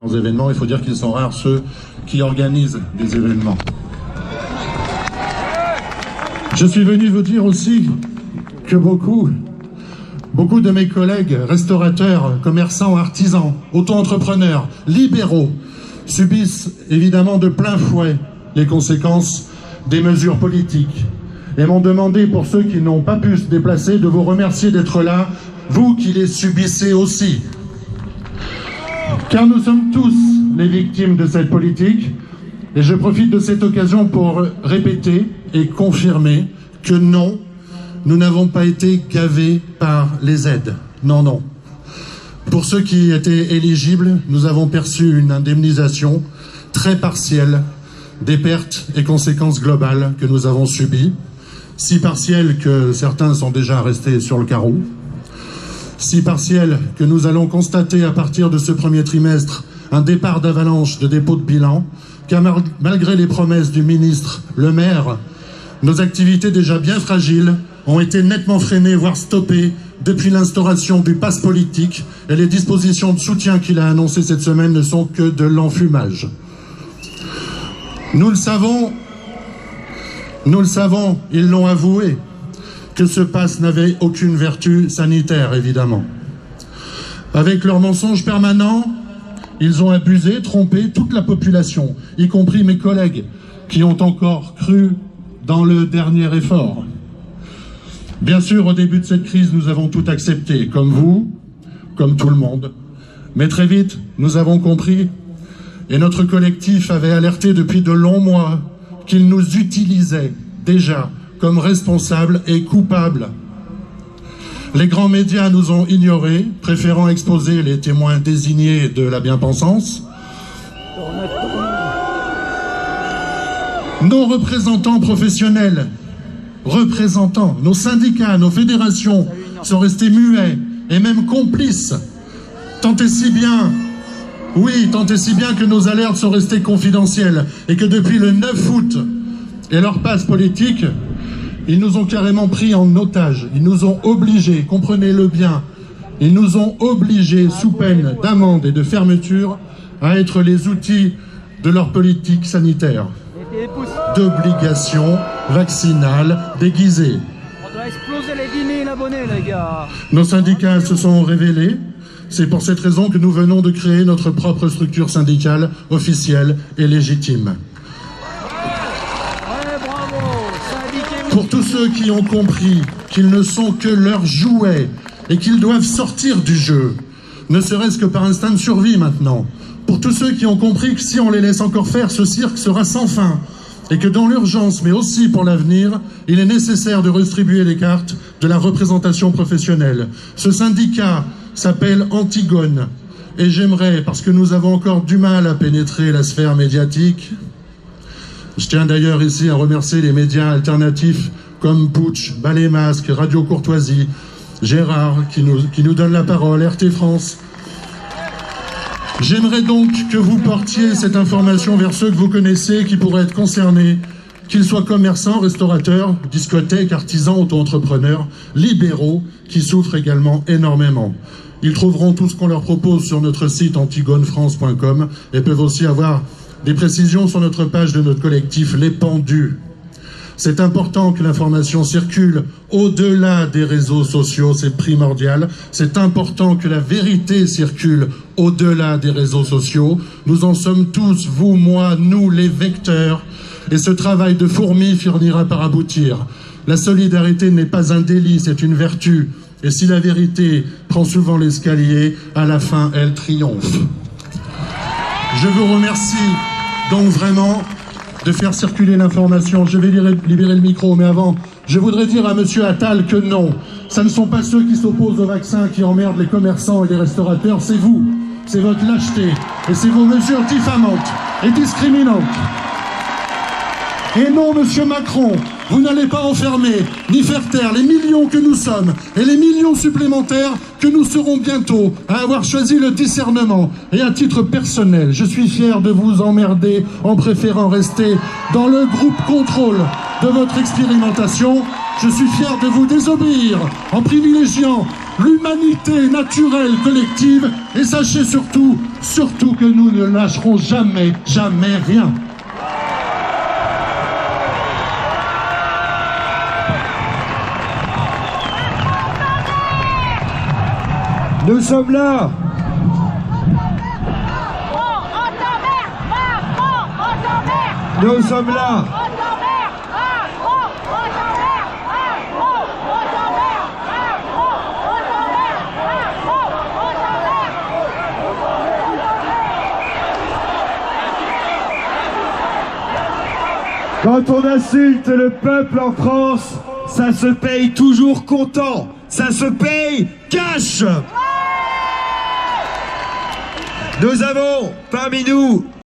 Événements, il faut dire qu'ils sont rares ceux qui organisent des événements. Je suis venu vous dire aussi que beaucoup de mes collègues restaurateurs, commerçants, artisans, auto-entrepreneurs, libéraux subissent évidemment de plein fouet les conséquences des mesures politiques et m'ont demandé, pour ceux qui n'ont pas pu se déplacer, de vous remercier d'être là, vous qui les subissez aussi. Car nous sommes tous les victimes de cette politique, et je profite de cette occasion pour répéter et confirmer que non, nous n'avons pas été gavés par les aides. Non, non. Pour ceux qui étaient éligibles, nous avons perçu une indemnisation très partielle des pertes et conséquences globales que nous avons subies, si partielles que certains sont déjà restés sur le carreau, si partielle que nous allons constater à partir de ce premier trimestre un départ d'avalanche de dépôt de bilan, car malgré les promesses du ministre Le Maire, nos activités déjà bien fragiles ont été nettement freinées, voire stoppées, depuis l'instauration du pass politique, et les dispositions de soutien qu'il a annoncées cette semaine ne sont que de l'enfumage. Nous le savons, ils l'ont avoué, que ce pass n'avait aucune vertu sanitaire, évidemment. Avec leurs mensonges permanents, ils ont abusé, trompé toute la population, y compris mes collègues, qui ont encore cru dans le dernier effort. Bien sûr, au début de cette crise, nous avons tout accepté, comme vous, comme tout le monde. Mais très vite, nous avons compris, et notre collectif avait alerté depuis de longs mois, qu'ils nous utilisaient déjà comme responsables et coupables. Les grands médias nous ont ignorés, préférant exposer les témoins désignés de la bien-pensance. Nos représentants professionnels, nos syndicats, nos fédérations sont restés muets et même complices. Tant et si bien que nos alertes sont restées confidentielles et que depuis le 9 août et leur passe politique, ils nous ont carrément pris en otage, ils nous ont obligés, comprenez-le bien, ils nous ont obligés, sous peine d'amende et de fermeture, à être les outils de leur politique sanitaire, d'obligation vaccinale déguisée. On doit exploser les 10 000 abonnés, les gars. Nos syndicats se sont révélés, c'est pour cette raison que nous venons de créer notre propre structure syndicale officielle et légitime. Pour tous ceux qui ont compris qu'ils ne sont que leurs jouets et qu'ils doivent sortir du jeu, ne serait-ce que par instinct de survie maintenant. Pour tous ceux qui ont compris que si on les laisse encore faire, ce cirque sera sans fin. Et que dans l'urgence, mais aussi pour l'avenir, il est nécessaire de redistribuer les cartes de la représentation professionnelle. Ce syndicat s'appelle Antigone. Et j'aimerais, parce que nous avons encore du mal à pénétrer la sphère médiatique, je tiens d'ailleurs ici à remercier les médias alternatifs comme Putsch, Balai Masque, Radio Courtoisie, Gérard qui nous donne la parole, RT France. J'aimerais donc que vous portiez cette information vers ceux que vous connaissez qui pourraient être concernés, qu'ils soient commerçants, restaurateurs, discothèques, artisans, auto-entrepreneurs, libéraux, qui souffrent également énormément. Ils trouveront tout ce qu'on leur propose sur notre site antigonefrance.com et peuvent aussi avoir des précisions sur notre page de notre collectif Les Pendus. C'est important que l'information circule au-delà des réseaux sociaux, c'est primordial. C'est important que la vérité circule au-delà des réseaux sociaux. Nous en sommes tous, vous, moi, nous, les vecteurs. Et ce travail de fourmi finira par aboutir. La solidarité n'est pas un délit, c'est une vertu. Et si la vérité prend souvent l'escalier, à la fin, elle triomphe. Je vous remercie donc vraiment de faire circuler l'information. Je vais libérer le micro, mais avant, je voudrais dire à monsieur Attal que non, ça ne sont pas ceux qui s'opposent au vaccin qui emmerdent les commerçants et les restaurateurs, c'est vous, c'est votre lâcheté, et c'est vos mesures diffamantes et discriminantes. Et non, monsieur Macron, vous n'allez pas enfermer, ni faire taire les millions que nous sommes et les millions supplémentaires que nous serons bientôt à avoir choisi le discernement. Et à titre personnel, je suis fier de vous emmerder en préférant rester dans le groupe contrôle de votre expérimentation. Je suis fier de vous désobéir en privilégiant l'humanité naturelle collective. Et sachez surtout que nous ne lâcherons jamais, jamais rien. Nous sommes là. Nous sommes là. Quand on insulte le peuple en France, ça se paye toujours content. Ça se paye cash. Nous avons parmi nous